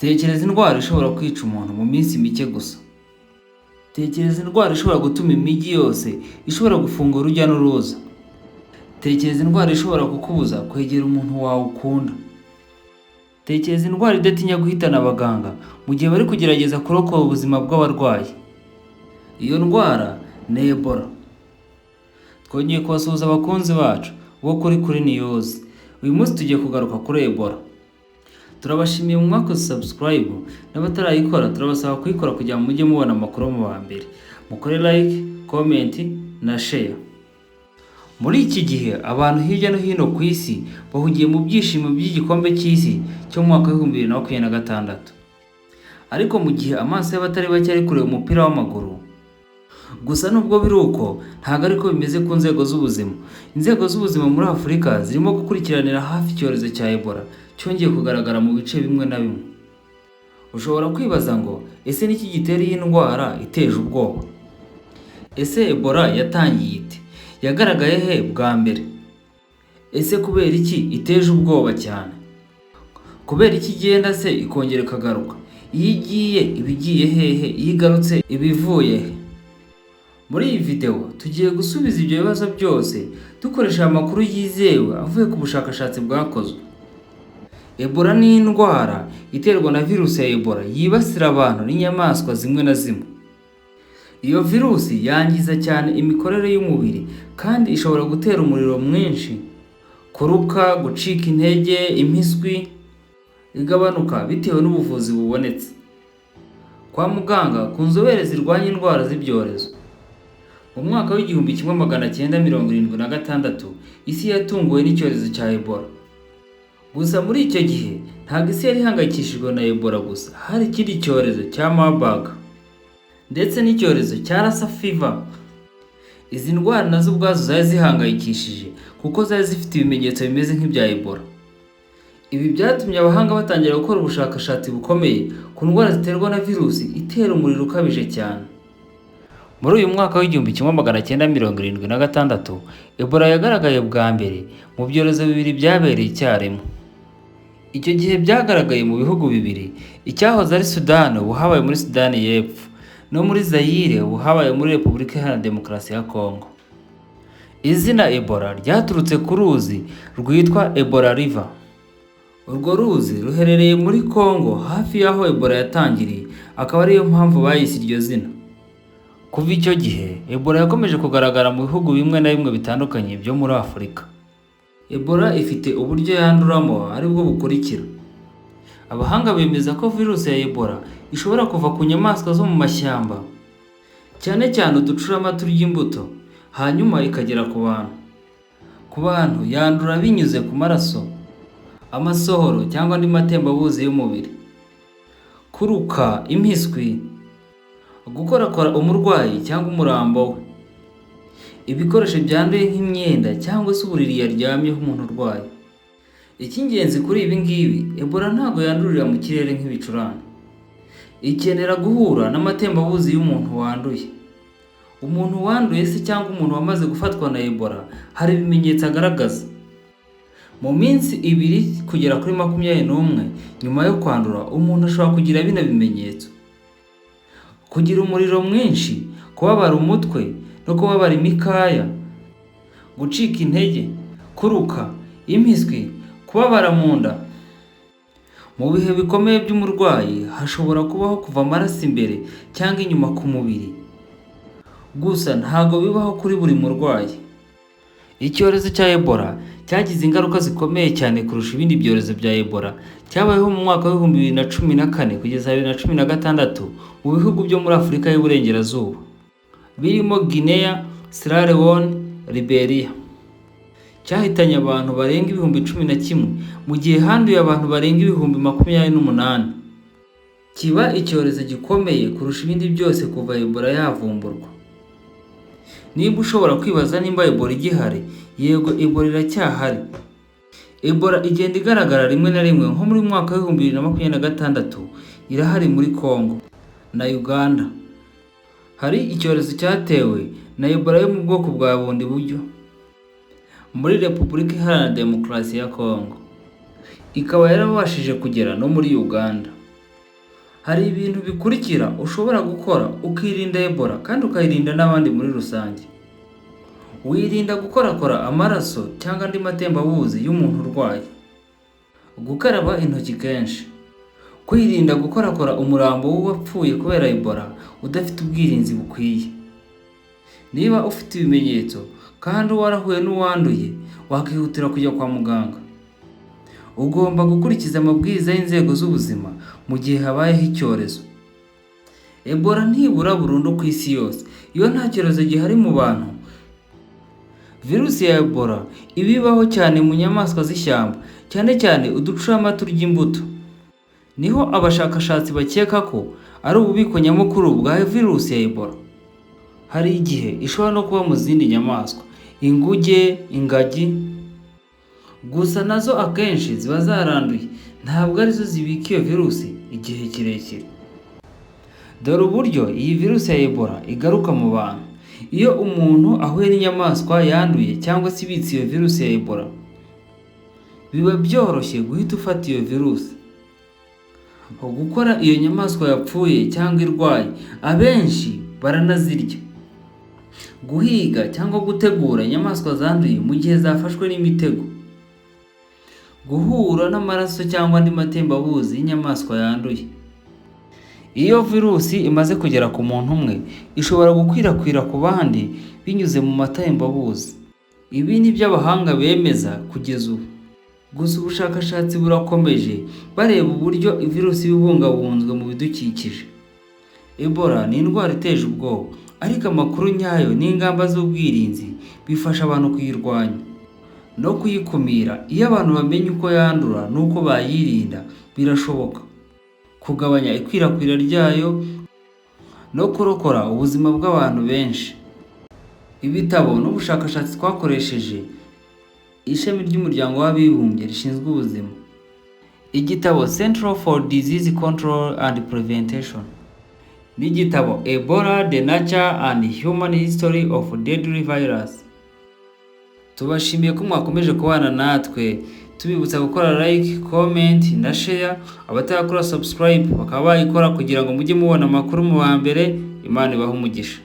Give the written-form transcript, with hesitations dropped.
Tekereza indwara ishobora kwica umuntu mu minsi mike gusa. Tekereza indwara ishobora gutuma imijyi yose ishobora gufunga urujya n'uruza. Tekereza indwara ishobora kukubuza kwegera umuntu wawe ukunda. Tekereza indwara idatinya guhitana abaganga mu gihe bari kugerageza kurokora ubuzima bw'abarwayi. Iyo ndwara ni Ebola. Twongeye kubasuhuza abakunzi bacu bo kuri News. Uyu munsi tugiye kugaruka kuri Ebola. Turabashimiye mu mwakoze subscribe, n'abatarayikora turabasaba kuyikora kugira ngo mujye mubona amakuru mu ba mbere. Mukore like, comment na share. Muri iki gihe abantu hirya no hino ku isi bahugiye mu byishimo by'igikombe cy'isi cyo mu mwaka wa 2026. Ariko mu gihe amaso y'abatari bake ari kureba umupira w'amaguru, gusa nubwo biri uko ntago ariko bimeze ku nzego z'ubuzima. Inzego z'ubuzima muri Afurika zirimo gukurikiranira hafi icyorezo cya Ebola cyongeye kugaragara mu bice bimwe na bimwe. Ushobora kwibaza ngo ese niki gitera iyi ndwara iteje ubwoba? Ese Ebola yatangiye ite? Yagaragaye he bwa mbere? Ese kubera iki iteje ubwoba cyane? Kubera iki igenda se ikongera ikagaruka? Iyo igiye ibigiye hehe? Iyo igarutse ibivuye he? Muri iyi video tugiye gusubiza ibyo bibazo byose dukoresha amakuru yizewe avuye ku bushakashatsi bwakozwe. Ebola ni indwara iterwa na virusi ya Ebola yibasira abantu n'inyamaswa zimwe na zimwe. Iyo virusi yangiza cyane imikorere y'umubiri kandi ishobora gutera umuriro mwinshi, kuruka, gucika intege, impiswi igabanuka bitewe n'ubuvuzi bubonetse. Kwa muganga ku nzobere zirwanya indwara z'ibyorezo, mu mwaka w'1976 isi yatunguwe n'icyorezo cya Ebola. Gusa muri icyo gihe ntabwo isi yari ihangayikishijwe na Ebola gusa, hari ikindi cyorezo cya Marburg ndetse n'icyorezo cya Lassa fever. Izi ndwara nazo ubwazo zari zihangayikishije kuko zari zifite ibimenyetso bimeze nk'ibya Ebola. Ibi byatumye abahanga batangira gukora ubushakashatsi bukomeye ku ndwara ziterwa na virusi itera umuriro ukabije cyane. Muri uyu mwaka w'1976 Ebola yagaragaye bwa mbere mu byorezo bibiri byabereye icyarimwe. Icyo gihe byagaragaye mu bihugu bibiri, icyahoze ari Sudan ubu habaye muri Sudani y'Epfo, no muri Zaire ubu habaye muri Repubulika Iharanira Demokarasi ya Kongo. Izina Ebola ryaturutse ku ruzi rwitwa Ebola River. Urwo ruzi ruherereye muri Kongo hafi y'aho Ebola yatangiriye, akaba ariyo mpamvu bayise iryo zina. Kuva icyo gihe Ebola yakomeje kugaragara mu bihugu bimwe na bimwe bitandukanye byo muri Afurika. Ebola ifite uburyo yanduramo aribwo bukurikira. Abahanga bemeza ko virusi ya Ebola ishobora kuva ku nyamaswa zo mu mashyamba, cyane cyane uducurama turya imbuto, hanyuma ikagera ku bantu. Ku bantu yandura binyuze ku maraso, amasohoro cyangwa andi matembabuzi y'umubiri. Kuruka, impiswi, gukorakora umurwayi cyangwa umurambo we, ibikoresho byanduye nk'imyenda cyangwa se uburiri yaryamyeho umuntu urwaye. Icy'ingenzi kuri ibi ngibi, Ebola ntabwo yandurira mu kirere nk'ibicurane. Ikenera guhura n'amatembabuzi y'umuntu wanduye. Umuntu wanduye se cyangwa umuntu wamaze gufatwa na Ebola hari ibimenyetso agaragaza. Mu minsi 2 kugera kuri 21 nyuma yo kwandura, umuntu ashobora kugira bino bimenyetso: kugira umuriro mwinshi, kubabara umutwe no kubabara imikaya, gucika intege, kuruka, impiswi, kubabara mu nda. Mu bihe bikomeye by'umurwayi hashobora kubaho kuva amaraso imbere cyangwa inyuma ku mubiri. Gusa ntago bibaho kuri buri murwayi. Icyorezo cya Ebola cyagize ingaruka zikomeye cyane kurusha ibindi byorezo bya Ebola cyabayeho mu mwaka wa 2014 kugeza 2016 mu bihugu byo muri Afurika y'Uburengerazuba birimo Guinea, Sierra Leone, Liberia. Cyahitanye abantu barenga 11,000 mu gihe handuye abantu barenga 28,000. Kiba icyorezo gikomeye kurusha ibindi byose kuva Ebola yavumburwa. Niba ushobora kwibaza nimba Ebola igihari, yego Ebola iracyahari. Ebola igenda igaragara rimwe na rimwe, nko muri mwaka wa 2026 irahari muri Kongo na Uganda. Hari icyorezo cyatewe na Ebola yo mu bwoko bwa bundi buryo muri Repubulika Iharanira Demokarasi ya Kongo. Ikaba yarabashije kugera no muri Uganda. Hari ibintu bikurikira ushobora gukora ukirinda Ebola kandi ukayirinda n'abandi muri rusange. Wirinda gukorakora amaraso cyangwa andi matembabuzi y'umuntu urwaye. Gukaraba intoki kenshi. Kwirinda gukorakora umurambo w'uwapfuye kubera Ebola udafite ubwirinzi bukwiye. Niba ufite ibimenyetso kandi warahuye n'uwanduye, wakihutira kujya kwa muganga. Ugomba gukurikiza amabwiriza y'inzego z'ubuzima mu gihe habayeho icyorezo. Ebola ntibura burundu ku isi yose. Iyo nta cyorezo gihari mu bantu, virusi ya Ebola ibibaho cyane mu nyamaswa z'ishyamba, cyane cyane uducurama turya imbuto. Niho abashakashatsi bakeka ko ari ububiko nyamukuru bwa virusi ya Ebola. Hari igihe ishobora no kuba mu zindi nyamaswa, inguge, ingagi, gusa nazo akenshi ziba zaranduye, ntabwo arizo zibika iyo virusi igihe kirekire. Dore uburyo iyi virusi ya Ebola igaruka mu bantu. Iyo umuntu ahuye n'inyamaswa yanduye cyangwa se ibitse iyo virusi ya Ebola, biba byoroshye guhita ufata iyo virusi. Gukora iyo nyamaswa yapfuye cyangwa irwaye, abenshi baranazirya. Guhiga cyangwa gutegura inyamaswa zanduye mu gihe zafashwe n'imitego. Guhura n'amaraso cyangwa andi matembabuzi y'inyamaswa yanduye. Iyo virusi imaze kugera ku muntu umwe, ishobora gukwirakwira ku bandi binyuze mu matembabuzi. Ibi ni byo abahanga bemeza kugeza ubu. Gusa ubushakashatsi burakomeje bareba uburyo virusi ibungabunzwe mu bidukikije. Ebola ni indwara iteje ubwoba, ariko amakuru nyayo n'ingamba z'ubwirinzi bifasha abantu kuyirwanya no kuyikumira. Iyo abantu bamenye uko yandura n'uko bayirinda, birashoboka kugabanya ikwirakwira ryayo no kurokora ubuzima bw'abantu benshi. Ibitabo n'ubushakashatsi twakoresheje ishami ry'umuryango w'abibumbye rishinzwe ubuzima. Igitabo Central for Disease Control and Prevention n'igitabo Ebola: The Nature and Human History of Deadly Virus. Tubashimiye ko mwakomeje kubana natwe, tubibutsa gukora like, comment na share. Abatarakora subscribe bakaba bayikora kugira ngo mujye mubona amakuru mu wa mbere. Imana ibahe umugisha.